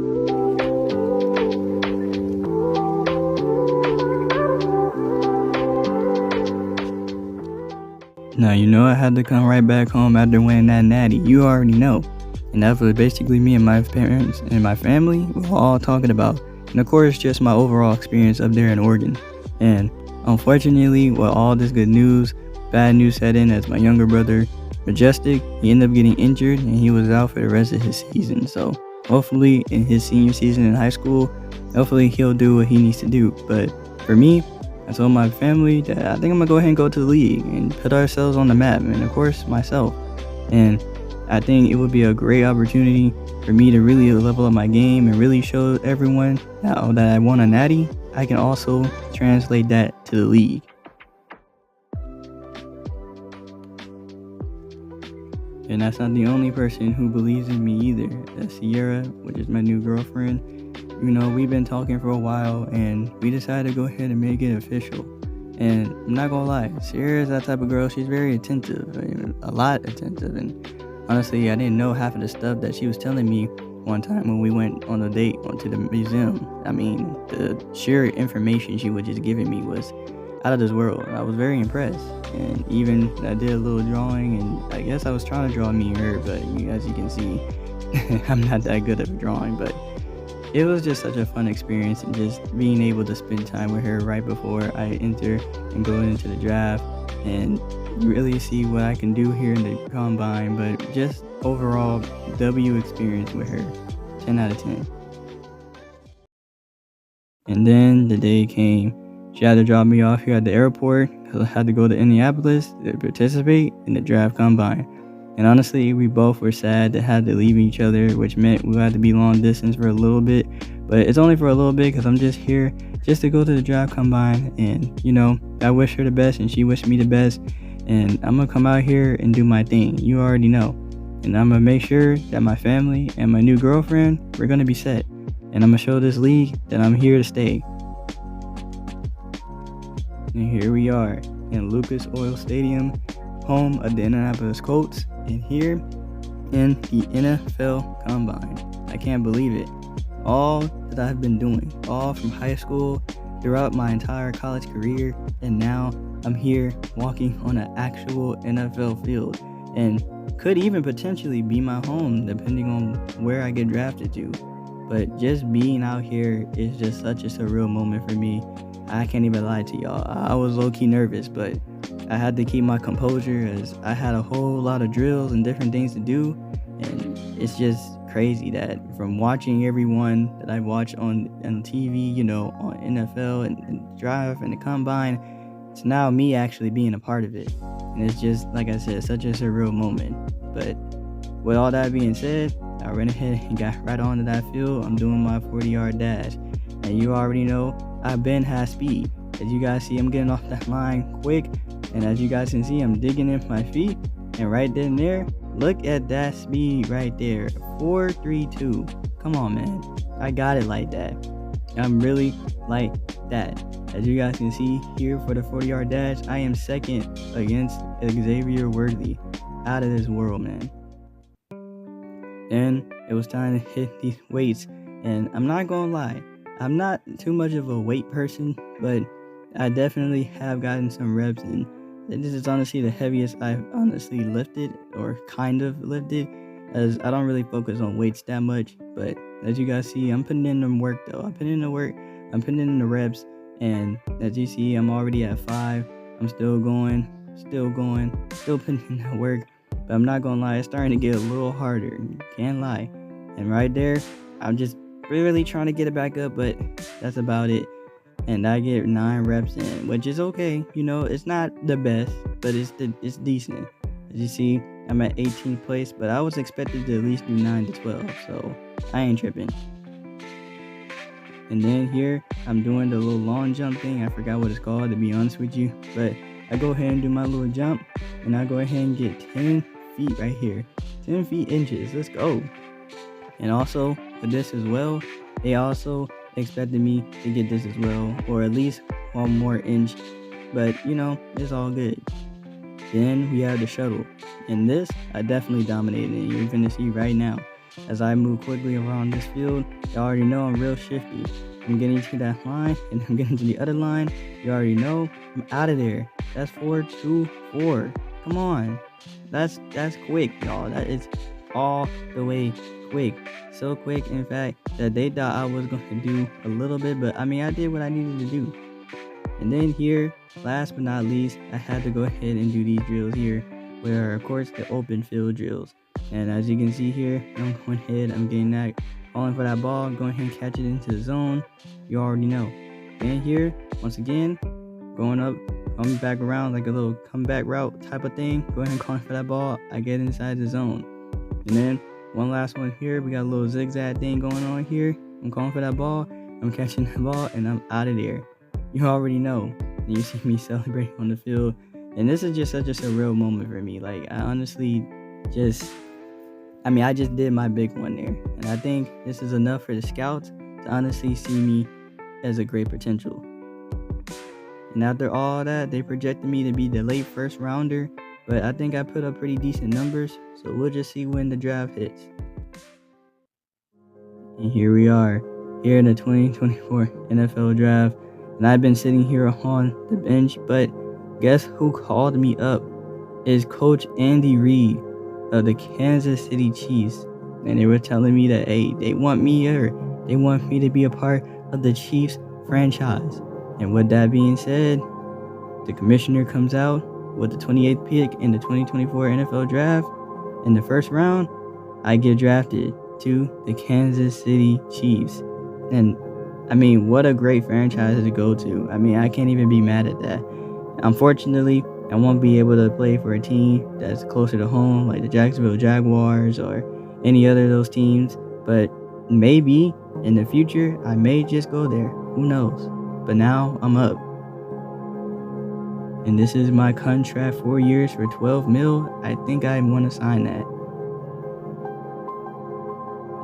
Now, I had to come right back home after winning that natty. You already know. And that was basically me and my parents and my family were all talking about. And of course, just my overall experience up there in Oregon. And unfortunately, with all this good news, bad news set in as my younger brother, Majestic, he ended up getting injured and he was out for the rest of his season. So hopefully in his senior season in high school, hopefully he'll do what he needs to do. But for me, I told my family that I think I'm gonna go ahead and go to the league and put ourselves on the map, and of course myself. And I think it would be a great opportunity for me to really level up my game and really show everyone now that I won a natty, I can also translate that to the league. And that's not the only person who believes in me either. That's Sierra, which is my new girlfriend. We've been talking for a while and we decided to go ahead and make it official. And I'm not gonna lie, Sierra is that type of girl. She's very attentive, a lot attentive. And honestly, I didn't know half of the stuff that she was telling me one time when we went on a date onto the museum. I mean, the sheer information she was just giving me was out of this world. I was very impressed. And even I did a little drawing, and I guess I was trying to draw me and her, but as you can see, I'm not that good at drawing. But it was just such a fun experience, and just being able to spend time with her right before I enter and go into the draft and really see what I can do here in the combine. But just overall W experience with her, 10 out of 10. And then the day came. She had to drop me off here at the airport because I had to go to Indianapolis to participate in the draft combine. And honestly, we both were sad to have to leave each other, which meant we had to be long distance for a little bit. But it's only for a little bit because I'm just here just to go to the draft combine. And, I wish her the best and she wished me the best. And I'm going to come out here and do my thing. You already know. And I'm going to make sure that my family and my new girlfriend, we're going to be set. And I'm going to show this league that I'm here to stay. And here we are in Lucas Oil Stadium, home of the Indianapolis Colts, and here in the NFL Combine. I can't believe it. All that I've been doing, all from high school, throughout my entire college career, and now I'm here walking on an actual NFL field, and could even potentially be my home depending on where I get drafted to. But just being out here is just such a surreal moment for me. I can't even lie to y'all. I was low-key nervous, but I had to keep my composure as I had a whole lot of drills and different things to do. And it's just crazy that from watching everyone that I watch on TV, on NFL and Drive and the Combine, it's now me actually being a part of it. And it's just, like I said, such a surreal moment. But with all that being said, I went ahead and got right onto that field. I'm doing my 40-yard dash. And you already know, I've been high speed. As you guys see, I'm getting off that line quick. And as you guys can see, I'm digging in my feet. And right then and there, look at that speed right there. 4.32. Come on, man. I got it like that. I'm really like that. As you guys can see here for the 40-yard dash, I am second against Xavier Worthy. Out of this world, man. Then it was time to hit these weights. And I'm not gonna lie, I'm not too much of a weight person, but I definitely have gotten some reps in. This is honestly the heaviest I've honestly lifted, or kind of lifted, as I don't really focus on weights that much. But as you guys see, I'm putting in the work though. I'm putting in the work, I'm putting in the reps, and as you see, I'm already at 5. I'm still going, still putting in that work. But I'm not gonna lie, it's starting to get a little harder. Can't lie. And right there, I'm just really trying to get it back up, but that's about it. And I get 9 reps in, which is okay. It's not the best, but it's decent. As you see, I'm at 18th place, but I was expected to at least do 9 to 12, so I ain't tripping. And then here, I'm doing the little long jump thing. I forgot what it's called, to be honest with you. But I go ahead and do my little jump, and I go ahead and get 10 feet right here. 10 feet inches. Let's go. And also, with this as well, they also expected me to get this as well, or at least 1 more inch. But, it's all good. Then we have the shuttle. And this, I definitely dominated, and you're going to see right now. as I move quickly around this field. You already know I'm real shifty. I'm getting to that line, and I'm getting to the other line. You already know I'm out of there. That's 4-2-4. Come on. That's quick, y'all. That is all the way quick. So quick, in fact, that they thought I was going to do a little bit, but I mean, I did what I needed to do. And then here, last but not least, I had to go ahead and do these drills here, where of course the open field drills. And as you can see here, I'm going ahead, I'm getting that, calling for that ball, going ahead and catch it into the zone. You already know. And here, once again, going up, coming back around like a little comeback route type of thing, go ahead and calling for that ball. I get inside the zone. And then one last one here, we got a little zigzag thing going on here. I'm calling for that ball, I'm catching the ball, and I'm out of there. You already know. And you see me celebrating on the field. And this is just such a surreal moment for me. Like, I honestly I just did my big one there. And I think this is enough for the scouts to honestly see me as a great potential. And after all that, they projected me to be the late first rounder. But I think I put up pretty decent numbers. So we'll just see when the draft hits. And here we are, here in the 2024 NFL draft. And I've been sitting here on the bench, but guess who called me up? Is Coach Andy Reid of the Kansas City Chiefs. And they were telling me that, hey, they want me to be a part of the Chiefs franchise. And with that being said, the commissioner comes out with the 28th pick in the 2024 NFL draft. In the first round, I get drafted to the Kansas City Chiefs. And I mean, what a great franchise to go to. I mean, I can't even be mad at that. Unfortunately, I won't be able to play for a team that's closer to home, like the Jacksonville Jaguars or any other of those teams. But maybe in the future, I may just go there. Who knows? But now I'm up. And this is my contract, 4 years for $12 million. I think I want to sign that.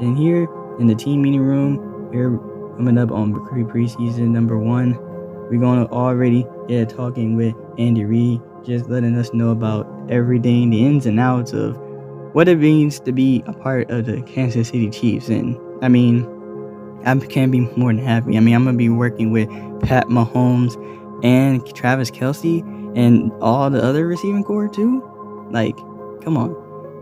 And here in the team meeting room, here coming up on preseason number 1, we're going to already get talking with Andy Reid, just letting us know about everything, the ins and outs of what it means to be a part of the Kansas City Chiefs. And I mean, I can't be more than happy. I mean, I'm going to be working with Pat Mahomes and Travis Kelce and all the other receiving core too. Like, come on.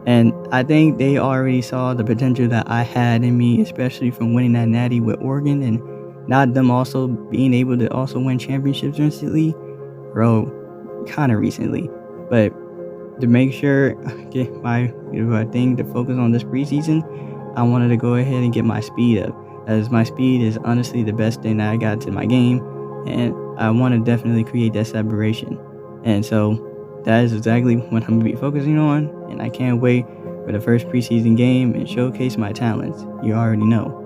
And I think they already saw the potential that I had in me, especially from winning that natty with Oregon and not them also being able to also win championships recently. Kind of recently. But to make sure I get my thing to focus on this preseason, I wanted to go ahead and get my speed up, as my speed is honestly the best thing that I got to my game, and I want to definitely create that separation. And so that is exactly what I'm going to be focusing on, and I can't wait for the first preseason game and showcase my talents. You already know.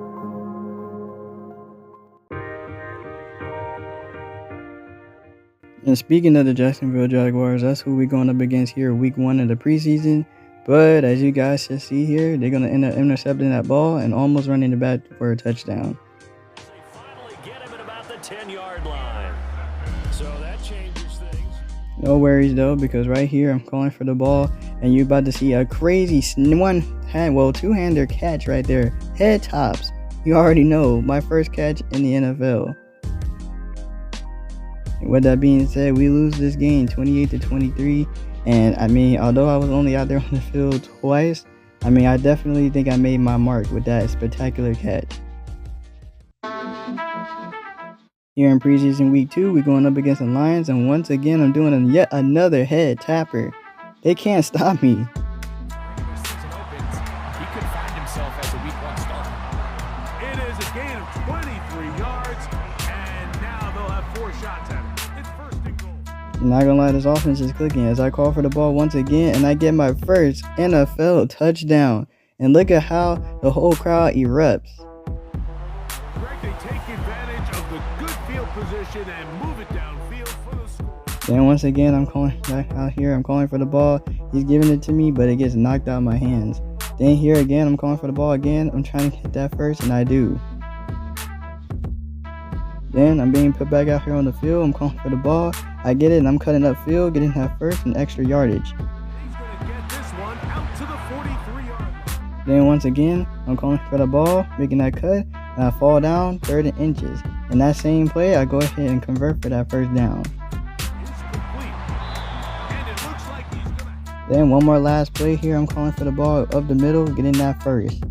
And speaking of the Jacksonville Jaguars, that's who we're going up against here week 1 of the preseason. But as you guys can see here, they're going to end up intercepting that ball and almost running it back for a touchdown. They finally get him at about the 10-yard line. So that changes things. No worries though, because right here I'm calling for the ball, and you're about to see a crazy two-hander catch right there. Head tops. You already know, my first catch in the NFL. And with that being said, we lose this game 28-23. And I mean, although I was only out there on the field twice, I mean, I definitely think I made my mark with that spectacular catch. Here in preseason week 2, we're going up against the Lions, and once again, I'm doing yet another head tapper. They can't stop me. He could find himself as a week 1 starter. It is a gain of 23 yards, and now they'll have 4 shots at it. It's first and goal. I'm not gonna lie, this offense is clicking as I call for the ball once again, and I get my first NFL touchdown. And look at how the whole crowd erupts. Greg, they take advantage of the good field position and move it downfield for the score. Then once again, I'm calling back out here. I'm calling for the ball. He's giving it to me, but it gets knocked out of my hands. Then here again, I'm calling for the ball again. I'm trying to hit that first, and I do. Then I'm being put back out here on the field. I'm calling for the ball. I get it, and I'm cutting up field, getting that first and extra yardage. He's going to get this one out to the 43-yard line. Then once again, I'm calling for the ball, making that cut, and I fall down 3rd and inches. In that same play, I go ahead and convert for that first down. Then one more last play here, I'm calling for the ball up the middle, getting that first.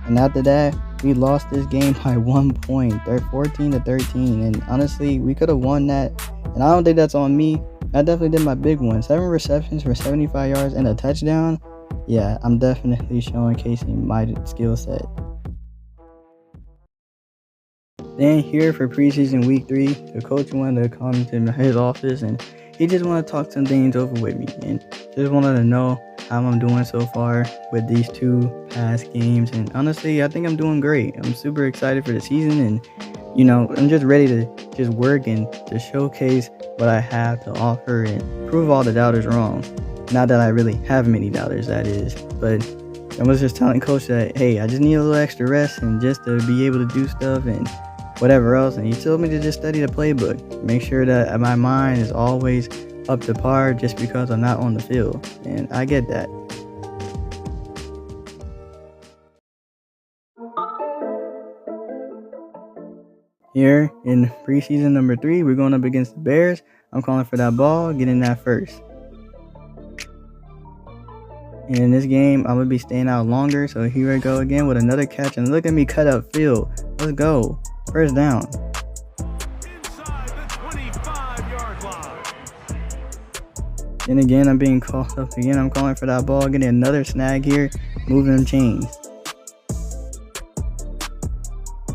And after that, we lost this game by 1 point. They're 14-13, and honestly, we could have won that. And I don't think that's on me. I definitely did my big one. 7 receptions for 75 yards and a touchdown. Yeah, I'm definitely showcasing my skill set. Then here for preseason week 3, the coach wanted to come to his office and he just wanted to talk some things over with me and just wanted to know how I'm doing so far with these 2 past games. And honestly, I think I'm doing great. I'm super excited for the season, and you know, I'm just ready to just work and to showcase what I have to offer and prove all the doubters wrong. Not that I really have many doubters, that is, but I was just telling coach that, hey, I just need a little extra rest and just to be able to do stuff and whatever else. And he told me to just study the playbook, make sure that my mind is always up to par just because I'm not on the field. And I get that. Here in preseason number 3, we're going up against the Bears. I'm calling for that ball, getting that first. And in this game, I'm going to be staying out longer. So here I go again with another catch. And look at me cut up field. Let's go. First down. Inside the 25-yard line. Then again, I'm being called up again. I'm calling for that ball, getting another snag here, moving them chains.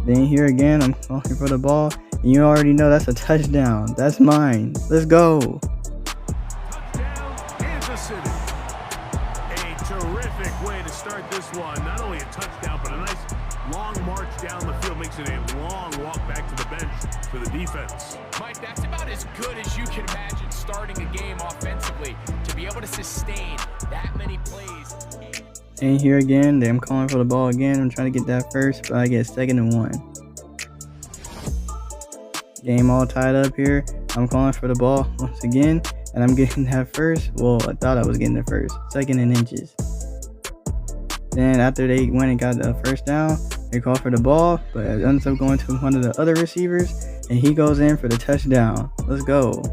Then here again, I'm calling for the ball. And you already know that's a touchdown. That's mine. Let's go. Touchdown, Kansas City. A terrific way to start this one. Not only a touchdown, but a nice long march down the field. Makes it a long walk back to the bench for the defense. Mike, that's about as good as you can imagine starting a game offensively. To be able to sustain that many plays. And here again, I'm calling for the ball again. I'm trying to get that first, but I get 2nd and 1. Game all tied up here. I'm calling for the ball once again, and I'm getting that first. Well, I thought I was getting the first. 2nd and inches. Then after they went and got the first down, they called for the ball, but it ends up going to one of the other receivers, and he goes in for the touchdown. Let's go.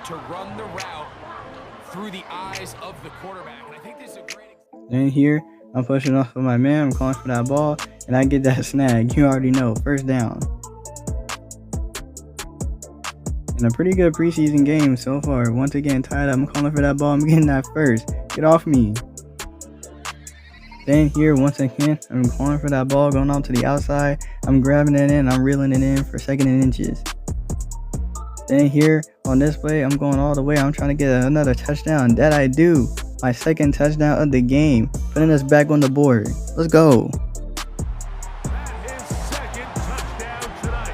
To run the route through the eyes of the quarterback. And I think this is a great. Then here, I'm pushing off of my man. I'm calling for that ball, and I get that snag. You already know. First down. And a pretty good preseason game so far. Once again, tied up. I'm calling for that ball. I'm getting that first. Get off me. Then here, once again, I'm calling for that ball, going out to the outside. I'm grabbing it in. I'm reeling it in for 2nd and inches. Then here on this play, I'm going all the way. I'm trying to get another touchdown. That I do. My 2nd touchdown of the game. Putting us back on the board. Let's go. That is 2nd touchdown tonight.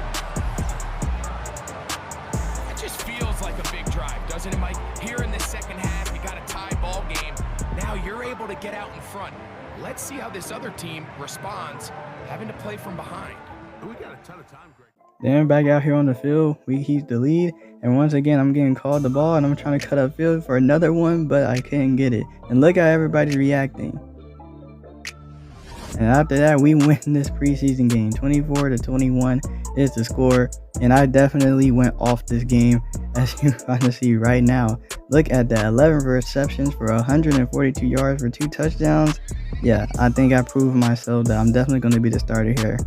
It just feels like a big drive, doesn't it, Mike? Here in the second half, you got a tie ball game. Now you're able to get out in front. Let's see how this other team responds, having to play from behind. We got a ton of time, Greg. Then back out here on the field, we keep the lead, and once again I'm getting called the ball, and I'm trying to cut up field for another one, but I couldn't get it. And look how everybody's reacting. And after that, we win this preseason game. 24-21 is the score, and I definitely went off this game, as you can see right now. Look at that, 11 receptions for 142 yards for 2 touchdowns. Yeah, I think I proved myself that I'm definitely going to be the starter here.